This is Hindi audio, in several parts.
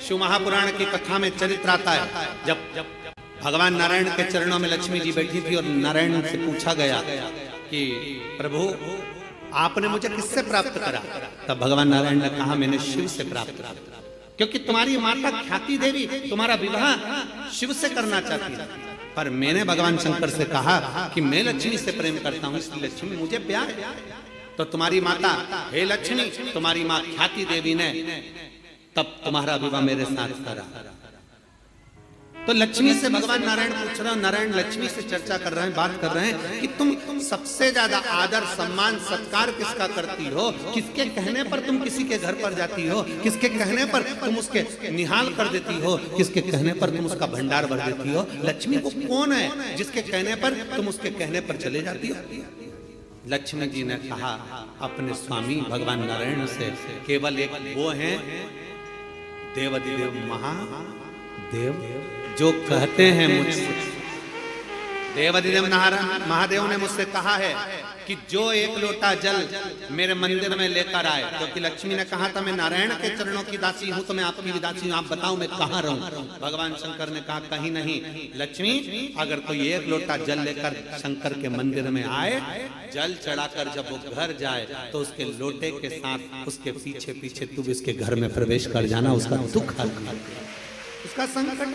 शिव महापुराण की कथा में चरित्र आता है, जब भगवान नारायण के चरणों में लक्ष्मी जी बैठी थी और नारायण से पूछा गया कि प्रभु आपने मुझे किससे प्राप्त करा, तब भगवान नारायण ने कहा मैंने शिव से प्राप्त करा, क्योंकि तुम्हारी माता ख्याति देवी तुम्हारा विवाह शिव से करना चाहती है, पर मैंने भगवान शंकर से कहा कि मैं लक्ष्मी से प्रेम करता हूं, इसलिए लक्ष्मी मुझे प्यार है। तो तुम्हारी माता हे लक्ष्मी, तुम्हारी माँ ख्याति देवी ने तब तुम्हारा विवाह मेरे साथ करा। तो लक्ष्मी से भगवान नारायण पूछ रहे हैं, नारायण लक्ष्मी से चर्चा कर रहे हैं, बात कर रहे हैं कि तुम सबसे ज्यादा आदर सम्मान सत्कार किसका करती हो, किसके कहने पर तुम किसी के घर पर जाती हो, किसके कहने पर तुम उसके निहाल कर देती हो, किसके कहने पर तुम उसका भंडार भर देती हो। लक्ष्मी को कौन है जिसके कहने पर तुम उसके कहने पर चले जाती हो। लक्ष्मी जी ने कहा अपने स्वामी भगवान नारायण से, केवल एक वो हैं देवाधिदेव महादेव जो कहते हैं मुझसे। देवाधिदेव महादेव ने मुझसे कहा है कि जो एक लोटा जल मेरे मंदिर में लेकर आए, क्योंकि लक्ष्मी ने कहा था मैं नारायण के चरणों की दासी हूं, तो मैं आपकी भी दासी हूं, आप बताओ मैं कहाँ रहूं। भगवान शंकर ने कहा कहीं नहीं लक्ष्मी, अगर कोई एक लोटा जल लेकर शंकर के मंदिर में आए, जल चढ़ाकर जब वो घर जाए तो उसके लोटे के साथ उसके पीछे पीछे तू उसके घर में प्रवेश कर जाना, उसका दुख हल, उसका संकट।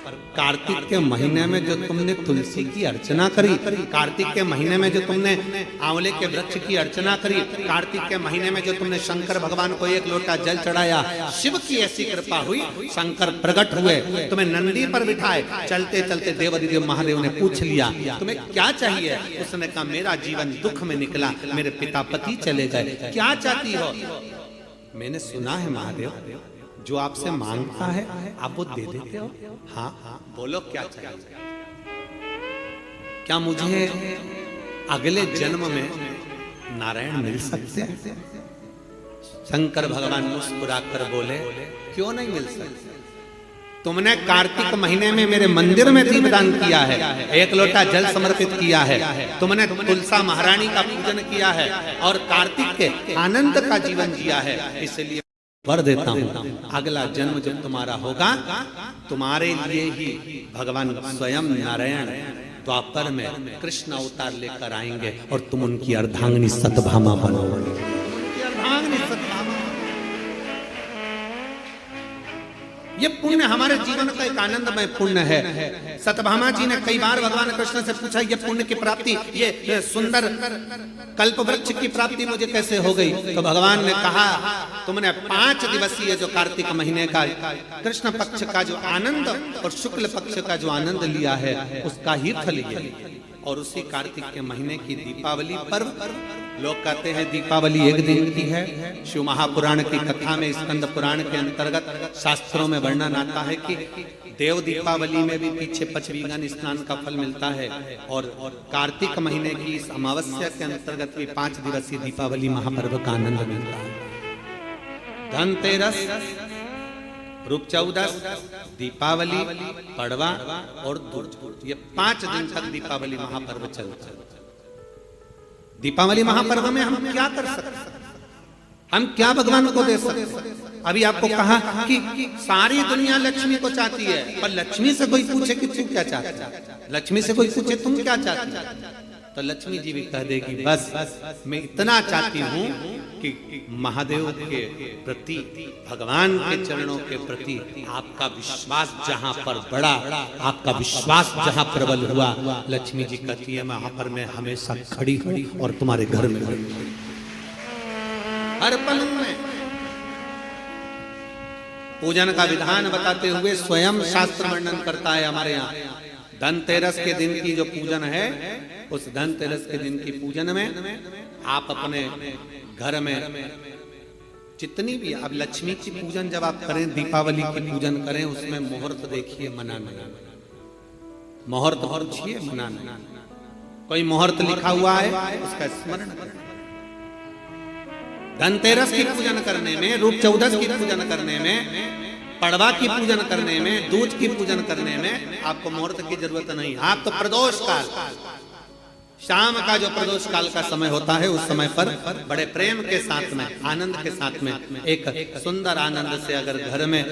पर कार्तिक के महीने में जो तुमने तुलसी की अर्चना करी, कार्तिक के महीने में जो तुमने आंवले के वृक्ष की अर्चना करी, कार्तिक के महीने में जो तुमने शंकर भगवान को एक लोटा जल चढ़ाया, शिव की ऐसी कृपा हुई, शंकर प्रकट हुए, तुम्हें नंदी पर बिठाए, चलते चलते देवाधिदेव महादेव ने पूछ लिया तुम्हें क्या चाहिए। उसने कहा मेरा जीवन दुख में निकला, मेरे पिता पति चले गए, क्या चाहती हो। मैंने सुना है महादेव जो आपसे मांगता है आप वो दे देते हो। हाँ हाँ बोलो क्या चाहिए। क्या मुझे अगले जन्म में नारायण मिल सकते हैं। शंकर भगवान मुस्कुराकर बोले क्यों नहीं मिल सकते। तुमने कार्तिक महीने में मेरे मंदिर में दीपदान किया है, एक लोटा जल समर्पित किया है, तुमने तुलसा महारानी का पूजन किया है और कार्तिक के आनंद का जीवन जिया है, इसलिए वर देता हूँ अगला जन्म जब तुम्हारा होगा तुम्हारे लिए ही भगवान स्वयं नारायण द्वापर में कृष्ण अवतार लेकर आएंगे और तुम उनकी अर्धांगिनी सतभामा बनोगे। ये पुण्य हमारे जीवन का एक आनंदमय पुण्य है। सतभामा जी ने कई बार भगवान कृष्ण से पूछा ये पुण्य की प्राप्ति, ये सुंदर कल्प वृक्ष की प्राप्ति मुझे कैसे हो गई। तो भगवान ने कहा तुमने 5 दिवसीय जो कार्तिक महीने का कृष्ण पक्ष का जो आनंद और शुक्ल पक्ष का जो आनंद लिया है उसका ही फल ये। और उसी कार्तिक के महीने की दीपावली पर्व, लोग कहते हैं दीपावली एक दिन की है। शिव महापुराण की कथा में स्कंद पुराण के अंतर्गत शास्त्रों में वर्णन आता है कि देव दीपावली में भी पीछे पचवीगन स्नान का फल मिलता है और कार्तिक महीने की इस अमावस्या के अंतर्गत भी 5 दिवसीय दीपावली महापर्व का आनंद मिलता है। धनतेरस, रूप चौदस, दीपावली, पड़वा और दूज, ये 5 दिन तक दीपावली महापर्व चलता है। दीपावली महापर्व में हम क्या कर सकते, हम क्या भगवान को दे सकते। अभी आपको कहा कि सारी दुनिया लक्ष्मी को चाहती है, पर लक्ष्मी से कोई पूछे कि तू क्या चाहता है, लक्ष्मी से कोई पूछे तुम क्या चाहती है, तो लक्ष्मी जी भी कह देगी बस मैं इतना चाहती हूँ कि महादेव के प्रति, भगवान के चरणों के प्रति आपका विश्वास जहाँ पर बढ़ा, आपका विश्वास जहाँ प्रबल हुआ, लक्ष्मी जी कहती है वहां पर मैं हमेशा खड़ी हूँ और तुम्हारे घर में हर पल में। पूजन का विधान बताते हुए स्वयं शास्त्र वर्णन करता है हमारे यहाँ। धनतेरस के दिन की जो पूजन है, उस धनतेरस के दिन की पूजन में आप अपने घर में जितनी भी, अब लक्ष्मी की पूजन जब आप करें, दीपावली की पूजन करें, उसमें मुहूर्त देखिए, मनाना, मुहूर्त पूछिए, मनाना। कोई मुहूर्त लिखा हुआ है उसका स्मरण करें। धनतेरस की पूजन करने में, रूप चौदस की पूजन करने में, पड़वा की पूजन करने में, दूज की पूजन करने में आपको मुहूर्त की जरूरत नहीं। आप तो प्रदोष काल शाम का जो प्रदोष काल का समय होता है, उस समय पर बड़े प्रेम के साथ में, आनंद के साथ में, एक सुंदर आनंद से अगर घर में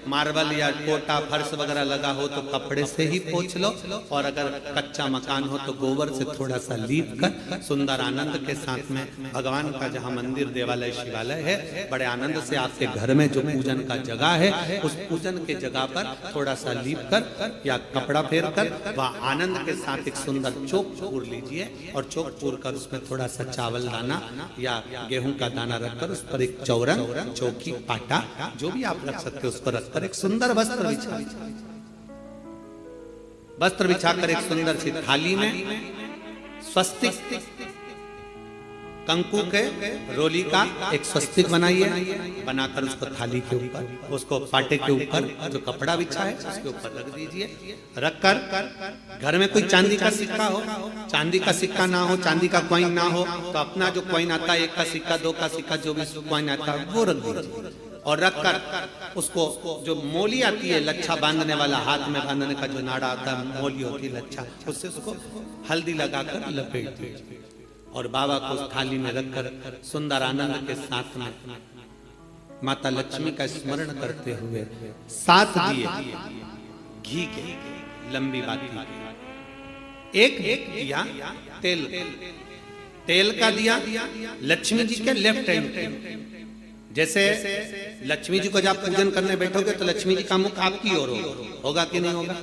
मार्बल या कोटा फर्श वगैरह लगा हो तो कपड़े से ही पोंछ लो, और अगर कच्चा मकान हो तो गोबर से थोड़ा सा लीप कर सुंदर आनंद के साथ में भगवान का जहाँ मंदिर, देवालय, शिवालय है, बड़े आनंद से आपके घर में जो पूजन का जगह है, उस पूजन के जगह पर थोड़ा सा लीप कर या कपड़ा फेर कर वह आनंद के साथ एक सुंदर चौक पूर लीजिए, और चौक पूर कर उसमें थोड़ा सा चावल दाना या गेहूं का दाना रखकर उस पर एक चौरंग, चौकी, पाटा जो भी आप रख सकते हो उसको रखकर एक सुंदर वस्त्र बिछाकर एक सुंदर सी थाली में स्वस्तिक कंकु के रोली का एक स्वस्तिक बनाइए, बनाकर उसको थाली के ऊपर, उसको पाटे के ऊपर जो कपड़ा बिछा है उसके ऊपर रख दीजिए। रखकर घर में कोई चांदी का सिक्का हो, चांदी का सिक्का ना हो, चांदी का कॉइन ना हो तो अपना जो कॉइन आता है, 1 का सिक्का, 2 का सिक्का, जो भी कॉइन आता है वो रख दीजिए। और रखकर उसको जो मोली आती है, लच्छा बांधने वाला, हाथ में बांधने का जो नाड़ा आता है, मोली होती है लच्छा, उससे उसको हल्दी लगाकर लपेट दीजिए और बाबा को उस थाली में रखकर सुंदर आनंद के साथ में माता लक्ष्मी का स्मरण करते हुए 7 दिए घी के, लंबी बाती के, एक दिया तेल का दिया लक्ष्मी जी के लेफ्ट हैंड। जैसे लक्ष्मी जी को जब पूजन करने बैठोगे तो लक्ष्मी जी का मुख आपकी ओर होगा कि नहीं होगा?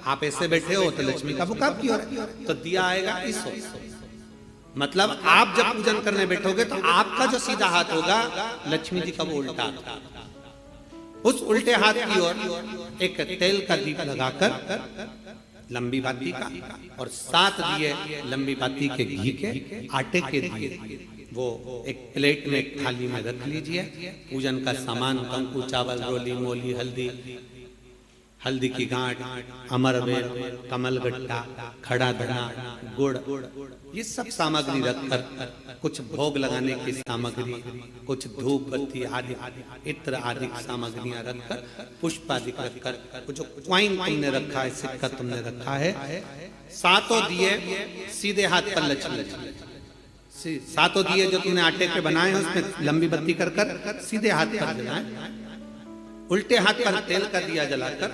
आप ऐसे बैठे हो तो लक्ष्मी का मुख आपकी ओर, तो दिया आएगा इस ओर। मतलब आप जब पूजन करने बैठोगे तो आपका जो सीधा हाथ होगा लक्ष्मी जी का वो उल्टा, उस उल्टे हाथ की ओर एक तेल का दीप लगाकर लंबी बाती का और 7 दिए लंबी बाती के घी के, आटे के दिए वो एक प्लेट में, एक थाली में रख लीजिए। पूजन का सामान, कंकु, चावल, रोली, मोली, हल्दी की गांठ, अमरवेल, कमलगट्टा, खड़ा धना, गुड़, ये सब सामग्री रखकर कुछ भोग लगाने की सामग्री, कुछ धूप बत्ती आदि, इत्र आदि सामग्रियां रखकर, पुष्प आदि रखकर, जो कॉइन तुमने रखा है, सिक्का तुमने रखा है, 7 दिए सीधे हाथ पर लक्ष्मी, 7 दिए जो तुमने आटे के बनाए हैं उसमें लंबी बत्ती कर सीधे हाथ पर जलाएं। उल्टे हाथ पर तेल का दिया जलाकर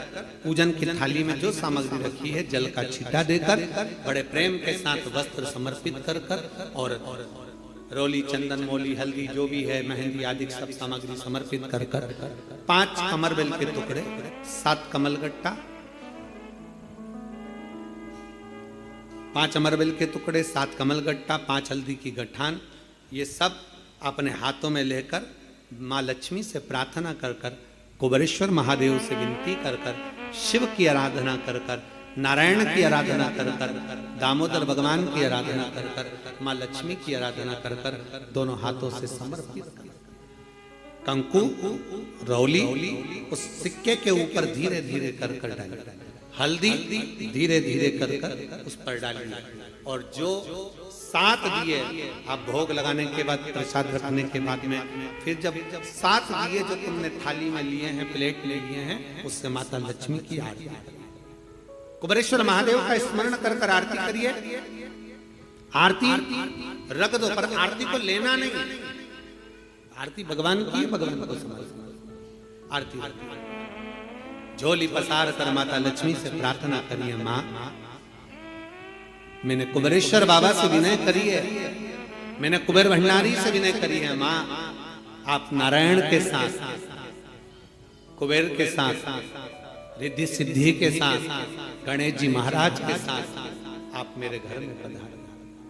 पूजन की थाली में जो सामग्री रखी है जल का छींटा देकर बड़े प्रेम के साथ वस्त्र समर्पित कर और रोली, चंदन, मोली, हल्दी जो भी है, मेहंदी आदि सब सामग्री समर्पित कर 5 अमरबेल के टुकड़े, 7 कमलगट्टा, 5 अमरबेल के टुकड़े, 7 कमलगट्टा, 5 हल्दी की गठान, ये सब अपने हाथों में लेकर माँ लक्ष्मी से प्रार्थना कर कुबेरेश्वर महादेव से विनती कर शिव की आराधना कर नारायण की आराधना कर दामोदर भगवान की आराधना कर माँ लक्ष्मी की आराधना कर दोनों हाथों से समर्पित कंकु, रौली उस सिक्के के ऊपर धीरे धीरे कर डालें, हल्दी धीरे धीरे कर उस पर डालिए, और जो 7 दिए आप भोग लगाने के बाद, प्रसाद रखने के बाद में, फिर जब 7 दिए जो तुमने थाली में लिए हैं, प्लेट में लिए हैं, उससे माता लक्ष्मी की आरती, कुबेरेश्वर महादेव का स्मरण कर आरती करिए। आरती रख दो, पर आरती को लेना नहीं, आरती भगवान की, भगवान को समझ। आरती झोली पसार कर माता लक्ष्मी से प्रार्थना करिए, माँ मैंने कुबेरेश्वर बाबा से विनय करी है, मैंने कुबेर भंडारी से विनय करी है, माँ आप नारायण के साथ, कुबेर के साथ, रिद्धि सिद्धि के साथ, गणेश जी महाराज के साथ आप मेरे घर में पधारें,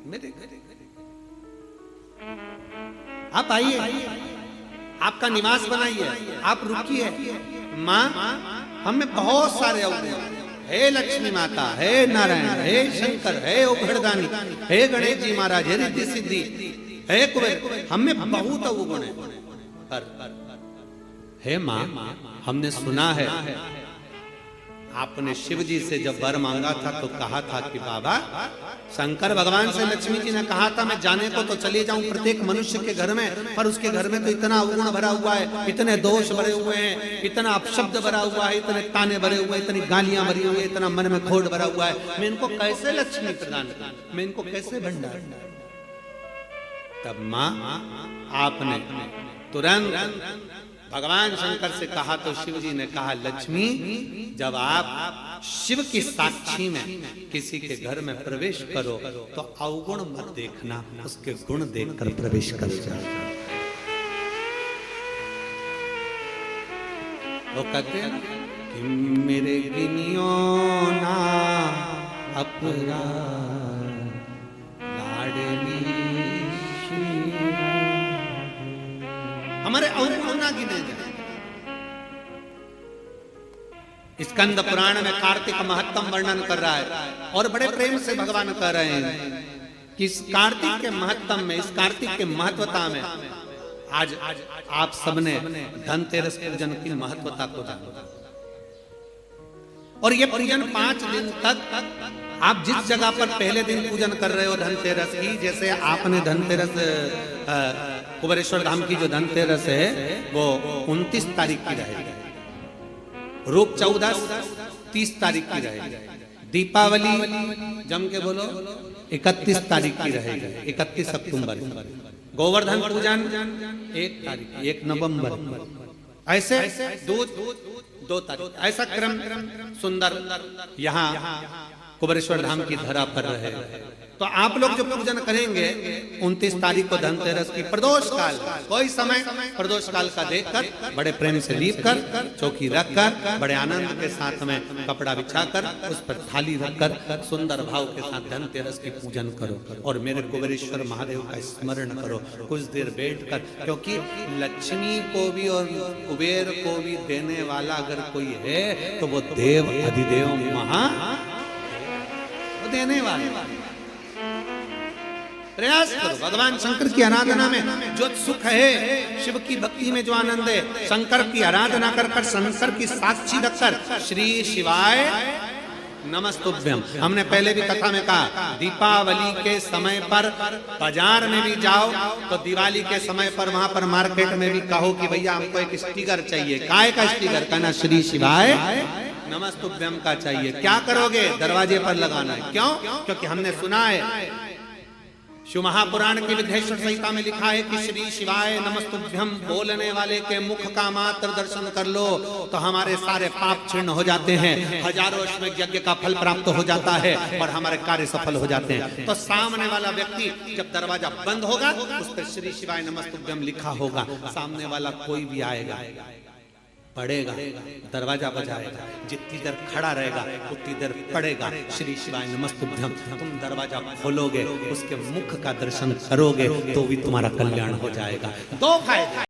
मेरे घर आप आइए, आपका निवास बनाइए, आप रुकिए। माँ हमें बहुत सारे अवगुण, हे लक्ष्मी माता, हे नारायण, हे शंकर, हे उघड़दानी, हे गणेश जी महाराज, हे रिद्धि सिद्धि, हे कुबेर, हमें बहुत अवगुण है, पर हे माँ हमने सुना है आपने शिव जी से जब वर मांगा था तो कहा था कि बाबा, शंकर भगवान से लक्ष्मी जी ने कहा था मैं जाने को तो चले जाऊं प्रत्येक मनुष्य के घर में, पर उसके घर में तो इतना अवगुण भरा हुआ है, इतने दोष भरे हुए हैं, इतना अपशब्द भरा हुआ है, इतने ताने भरे हुए हैं, इतनी गालियां भरी हुई है, इतना मन में खोट भरा हुआ है, मैं इनको कैसे लक्ष्मी प्रदान करूं, मैं इनको कैसे भंडार। तब मां आपने तुरंत भगवान शंकर से कहा तो शिव जी ने कहा, लक्ष्मी जब आप शिव की साक्षी में किसी के घर में प्रवेश करो तो अवगुण मत देखना, उसके गुण देखकर प्रवेश कर जाओ। वो कहते हैं कि मेरे गिनियो ना अपराध लाडली हमारे अवगुण ना गिने जाए। स्कंद पुराण में कार्तिक महत्तम वर्णन कर रहा है और बड़े प्रेम से भगवान कह रहे हैं कि इस कार्तिक के महत्तम में, इस कार्तिक के महत्वता में आज आप सबने धनतेरस पूजन की महत्वता को जाना। और ये पूजन 5 दिन तक आप जिस जगह पर पहले दिन पूजन कर रहे हो धनतेरस की, जैसे आपने धनतेरस कुबेरेश्वर धाम की जो धनतेरस है वो 29 तारीख की रहेगी, रूप 14 30 तारीख की रहेगी, दीपावली जम के बोलो 31 तारीख की रहेगी, 31 अक्टूबर, गोवर्धन पूजन 1 तारीख 1 नवंबर, ऐसे 2 तारीख, ऐसा क्रम सुंदर यहाँ कुबेरेश्वर धाम की धरा पर रहे। तो आप लोग जो पूजन करेंगे 29 तारीख को धनतेरस की प्रदोष काल, कोई समय प्रदोष काल का देखकर बड़े प्रेम से लीप कर चौकी रखकर बड़े आनंद के साथ में कपड़ा बिछाकर उस पर थाली रखकर सुंदर भाव के साथ धनतेरस की पूजन करो और मेरे कुबेरेश्वर महादेव का स्मरण करो कुछ देर बैठकर, क्योंकि लक्ष्मी को भी और कुबेर को भी देने वाला अगर कोई है तो वो देव अधिदेव महा देने वाले। प्रयास करो भगवान शंकर की आराधना में जो सुख है, शिव की भक्ति में जो आनंद है, शंकर की आराधना कर कर शंकर की साक्षी रखकर श्री शिवाय नमस्तुभ्यम। हमने पहले भी कथा में कहा दीपावली के समय पर बाजार में भी जाओ तो दिवाली के समय पर वहां पर मार्केट में भी कहो कि भैया हमको एक स्टिकर चाहिए, काय का स्टिकर, कहना श्री शिवाय नमस्तुभ्यम का चाहिए। क्या करोगे? दरवाजे पर लगाना है। क्यों? क्योंकि हमने सुना है शिव महापुराण की विधेश्वर संहिता में लिखा है कि श्री शिवाय नमस्तुभ्यम बोलने वाले के मुख का मात्र दर्शन कर लो तो हमारे सारे पाप क्षीण हो जाते हैं, हजारों अश्वमेध यज्ञ का फल प्राप्त हो जाता है और हमारे कार्य सफल हो जाते हैं। तो सामने वाला व्यक्ति जब दरवाजा बंद होगा उस पर श्री शिवाय नमस्तुभ्यम लिखा होगा, सामने वाला कोई भी आएगा पढ़ेगा, दरवाजा बजाएगा, जितनी देर खड़ा रहेगा उतनी देर पढ़ेगा श्री शिवाय नमस्तुभ्यम। तुम दरवाजा खोलोगे, उसके मुख का दर्शन करोगे तो भी तुम्हारा कल्याण हो जाएगा। 2 फायदे।